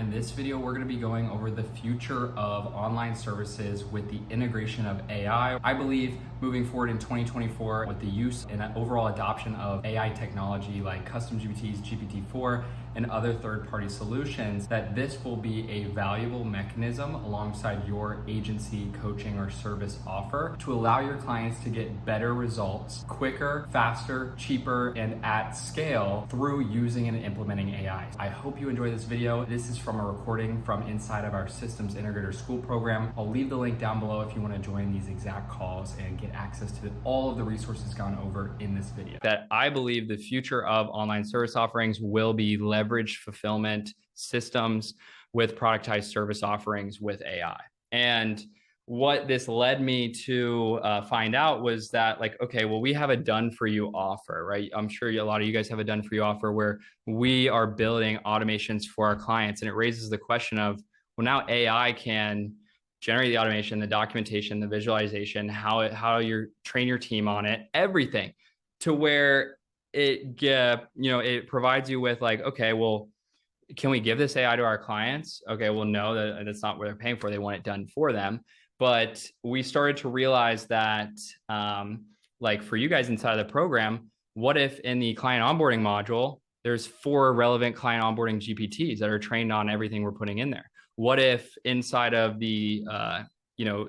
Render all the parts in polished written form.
In this video, we're going to be going over the future of online services with the integration of AI. I believe moving forward in 2024 with the use and overall adoption of AI technology like custom GPTs, GPT-4, and other third-party solutions, that this will be a valuable mechanism alongside your agency, coaching, or service offer to allow your clients to get better results quicker, faster, cheaper, and at scale through using and implementing AI. I hope you enjoy this video. This is from a recording from inside of our Systems Integrator School program. I'll leave the link down below if you want to join these exact calls and get access to all of the resources gone over in this video. That I believe the future of online service offerings will be leveraged fulfillment systems with productized service offerings with AI. And what this led me to find out was that, like, okay, well, we have a done for you offer, right? I'm sure a lot of you guys have a done for you offer where we are building automations for our clients. And it raises the question of, well, now AI can generate the automation, the documentation, the visualization, how you train your team on it, everything, to where it provides you with, like, okay, well, can we give this AI to our clients? Okay, well, no, that's not what they're paying for. They want it done for them. But we started to realize that, like, for you guys inside of the program, what if in the client onboarding module, there's 4 relevant client onboarding GPTs that are trained on everything we're putting in there? What if inside of the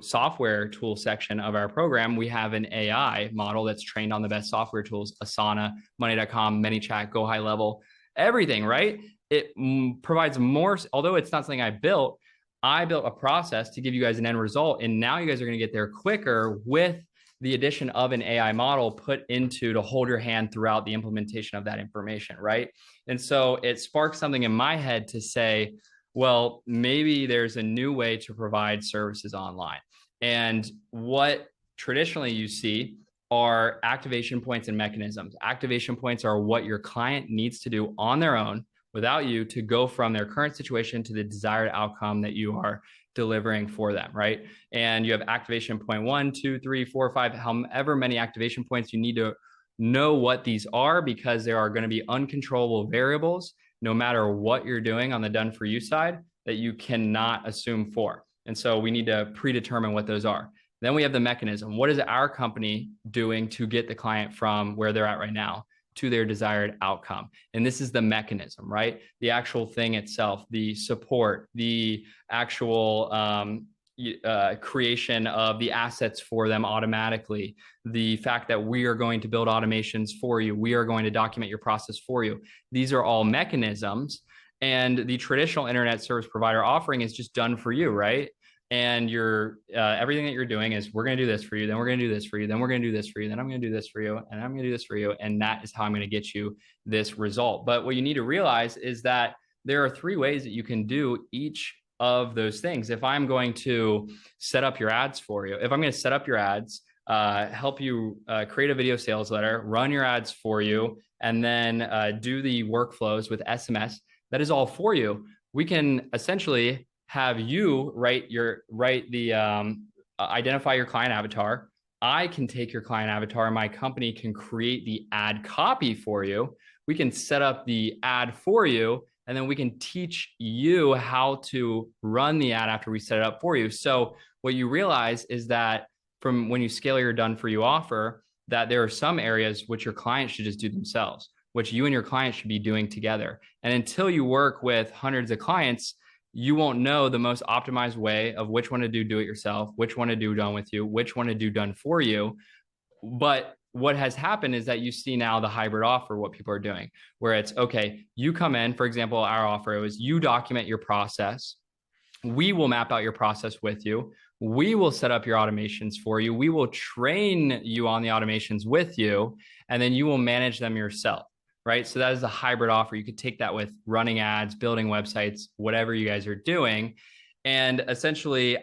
software tool section of our program, we have an AI model that's trained on the best software tools: Asana, Monday.com, ManyChat, Go High Level, everything, right? It provides more, although it's not something I built a process to give you guys an end result. And now you guys are going to get there quicker with the addition of an AI model put into to hold your hand throughout the implementation of that information, right? And so it sparked something in my head to say, well, maybe there's a new way to provide services online. And what traditionally you see are activation points and mechanisms. Activation points are what your client needs to do on their own without you to go from their current situation to the desired outcome that you are delivering for them, right? And you have activation point 1, 2, 3, 4, 5, however many activation points. You need to know what these are, because there are going to be uncontrollable variables, no matter what you're doing on the done for you side, that you cannot assume for. And so we need to predetermine what those are. Then we have the mechanism. What is our company doing to get the client from where they're at right now to their desired outcome? And this is the mechanism, right? The actual thing itself, the support, the actual creation of the assets for them automatically, the fact that we are going to build automations for you, we are going to document your process for you. These are all mechanisms. And the traditional internet service provider offering is just done for you, right? And everything that you're doing is, we're going to do this for you, then we're going to do this for you, then we're going to do this for you, then I'm going to do this for you, and I'm going to do this for you. And that is how I'm going to get you this result. But what you need to realize is that there are 3 ways that you can do each of those things. If I'm going to set up your ads for you, if I'm going to set up your ads, help you create a video sales letter, run your ads for you, and then do the workflows with SMS, that is all for you. We can essentially have you identify your client avatar. I can take your client avatar, and my company can create the ad copy for you. We can set up the ad for you, and then we can teach you how to run the ad after we set it up for you. So what you realize is that from when you scale your done for you offer, that there are some areas which your clients should just do themselves, which you and your client should be doing together. And until you work with hundreds of clients, you won't know the most optimized way of which one to do it yourself, which one to do done with you, which one to do done for you. But what has happened is that you see now the hybrid offer, what people are doing, where it's, okay, you come in, for example, our offer, it was, you document your process. We will map out your process with you. We will set up your automations for you. We will train you on the automations with you, and then you will manage them yourself. Right? So that is a hybrid offer. You could take that with running ads, building websites, whatever you guys are doing. And essentially,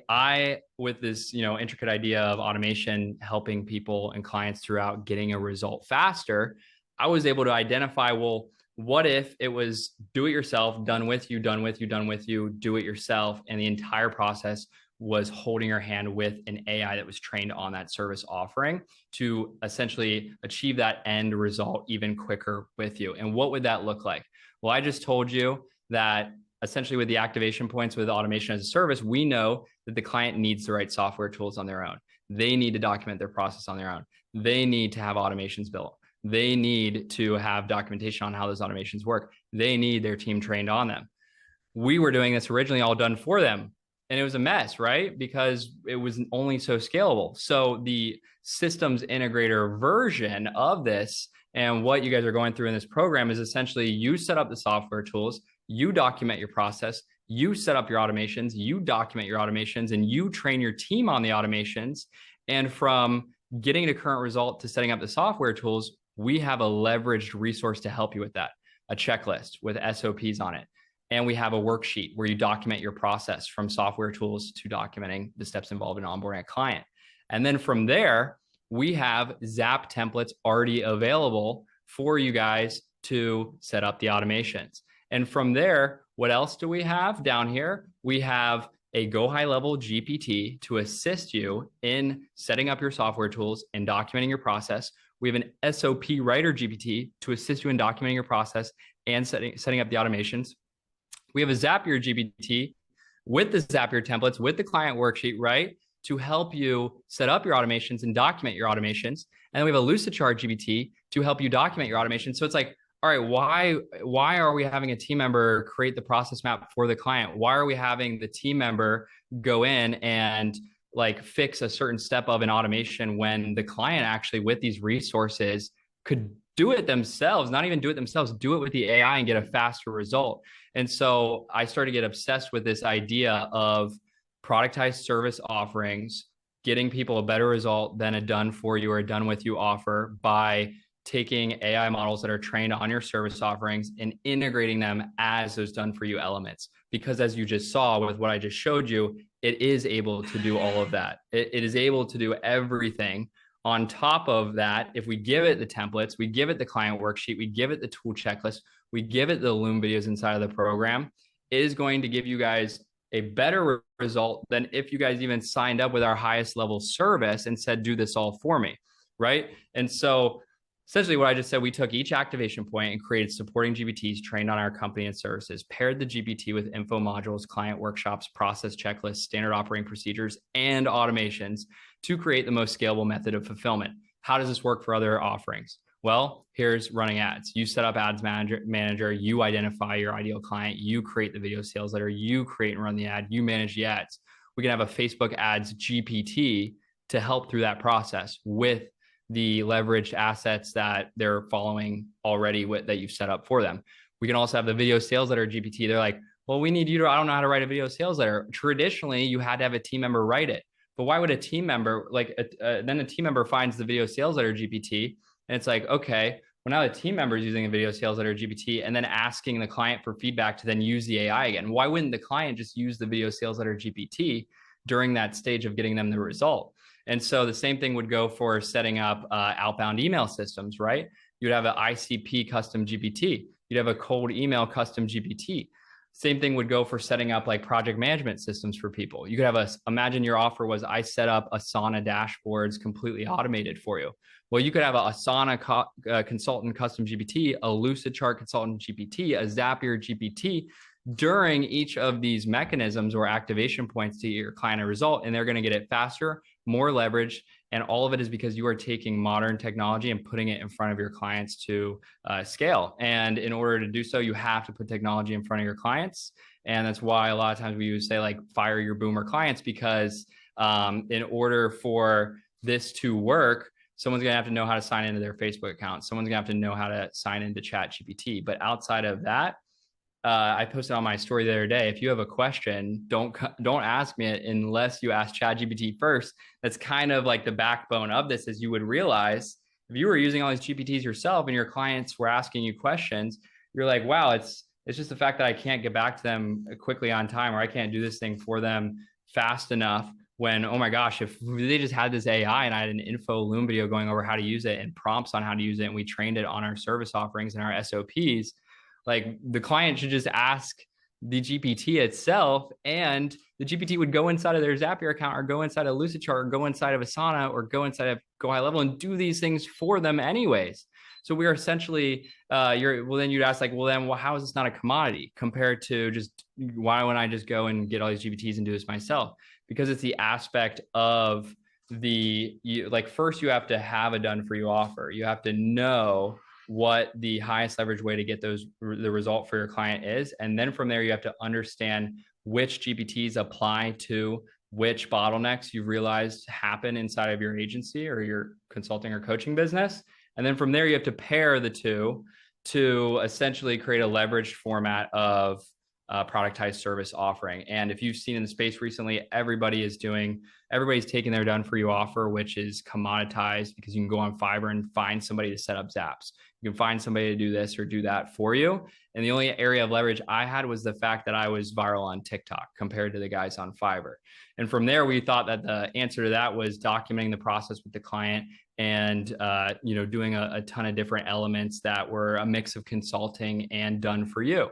with this, intricate idea of automation, helping people and clients throughout getting a result faster, I was able to identify, well, what if it was do it yourself, done with you, done with you, done with you, do it yourself, and the entire process was holding your hand with an AI that was trained on that service offering to essentially achieve that end result even quicker with you. And what would that look like? Well, I just told you that essentially with the activation points with automation as a service, we know that the client needs the right software tools on their own. They need to document their process on their own. They need to have automations built. They need to have documentation on how those automations work. They need their team trained on them. We were doing this originally all done for them. And it was a mess, right? Because it was only so scalable. So the systems integrator version of this and what you guys are going through in this program is essentially you set up the software tools, you document your process, you set up your automations, you document your automations, and you train your team on the automations. And from getting to current result to setting up the software tools, we have a leveraged resource to help you with that, a checklist with SOPs on it. And we have a worksheet where you document your process from software tools to documenting the steps involved in onboarding a client. And then from there, we have Zap templates already available for you guys to set up the automations. And from there, what else do we have down here? We have a Go High Level GPT to assist you in setting up your software tools and documenting your process. We have an SOP Writer GPT to assist you in documenting your process and setting up the automations. We have a Zapier GPT with the Zapier templates, with the client worksheet, right? To help you set up your automations and document your automations. And then we have a Lucidchart GPT to help you document your automations. So it's like, all right, why are we having a team member create the process map for the client? Why are we having the team member go in and like fix a certain step of an automation when the client actually with these resources could do it themselves, not even do it themselves, do it with the AI and get a faster result? And so I started to get obsessed with this idea of productized service offerings, getting people a better result than a done for you or a done with you offer by taking AI models that are trained on your service offerings and integrating them as those done for you elements. Because as you just saw with what I just showed you, it is able to do all of that. It is able to do everything. On top of that, if we give it the templates, we give it the client worksheet, we give it the tool checklist, we give it the Loom videos inside of the program, it is going to give you guys a better result than if you guys even signed up with our highest level service and said, do this all for me, right? And so essentially what I just said, we took each activation point and created supporting GPTs trained on our company and services, paired the GPT with info modules, client workshops, process checklists, standard operating procedures, and automations to create the most scalable method of fulfillment. How does this work for other offerings? Well, here's running ads. You set up ads manager, you identify your ideal client, you create the video sales letter, you create and run the ad, you manage the ads. We can have a Facebook ads GPT to help through that process with the leveraged assets that they're following already that you've set up for them. We can also have the video sales letter GPT. They're like, well, we need you to, I don't know how to write a video sales letter. Traditionally, you had to have a team member write it. But why would a team member, then a team member finds the video sales letter GPT and it's like, okay, well now the team member is using a video sales letter GPT and then asking the client for feedback to then use the AI again. Why wouldn't the client just use the video sales letter GPT during that stage of getting them the result? And so the same thing would go for setting up outbound email systems, right? You'd have an ICP custom GPT. You'd have a cold email custom GPT. Same thing would go for setting up like project management systems for people. You could have imagine your offer was, I set up Asana dashboards completely automated for you. Well, you could have a Asana consultant custom GPT, a Lucidchart consultant GPT, a Zapier GPT during each of these mechanisms or activation points to your client a result, and they're going to get it faster, more leverage, and all of it is because you are taking modern technology and putting it in front of your clients to scale. And in order to do so, you have to put technology in front of your clients. And that's why a lot of times we would say like fire your boomer clients, because in order for this to work, someone's going to have to know how to sign into their Facebook account. Someone's going to have to know how to sign into ChatGPT. But outside of that, I posted on my story the other day, if you have a question, don't ask me it unless you ask ChatGPT first. That's kind of like the backbone of this, is you would realize if you were using all these GPTs yourself and your clients were asking you questions, you're like, wow, it's just the fact that I can't get back to them quickly on time, or I can't do this thing for them fast enough, when, oh my gosh, if they just had this AI and I had an info Loom video going over how to use it and prompts on how to use it, and we trained it on our service offerings and our SOPs, like the client should just ask the GPT itself, and the GPT would go inside of their Zapier account or go inside of Lucidchart or go inside of Asana or go inside of Go High Level and do these things for them anyways. So we are essentially, then you'd ask like, well, then, well, how is this not a commodity compared to just why wouldn't I just go and get all these GPTs and do this myself? Because it's the aspect of first you have to have a done for you offer. You have to know what the highest leverage way to get the result for your client is. And then from there, you have to understand which GPTs apply to which bottlenecks you've realized happen inside of your agency or your consulting or coaching business. And then from there, you have to pair the two to essentially create a leveraged format of productized service offering. And if you've seen in the space recently, everybody's taking their done for you offer, which is commoditized, because you can go on Fiverr and find somebody to set up Zaps. You can find somebody to do this or do that for you. And the only area of leverage I had was the fact that I was viral on TikTok compared to the guys on Fiverr. And from there, we thought that the answer to that was documenting the process with the client and doing a ton of different elements that were a mix of consulting and done for you.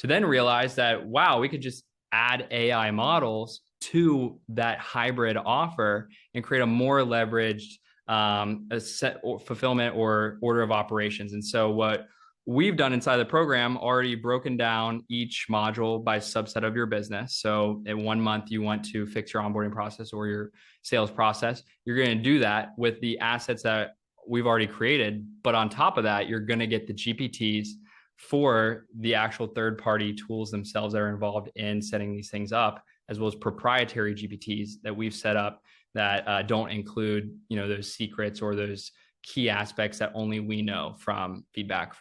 To then realize that, wow, we could just add AI models to that hybrid offer and create a more leveraged fulfillment or order of operations. And so what we've done inside the program, already broken down each module by subset of your business. So in 1 month, you want to fix your onboarding process or your sales process. You're going to do that with the assets that we've already created. But on top of that, you're going to get the GPTs for the actual third-party tools themselves that are involved in setting these things up, as well as proprietary GPTs that we've set up that don't include, those secrets or those key aspects that only we know from feedback from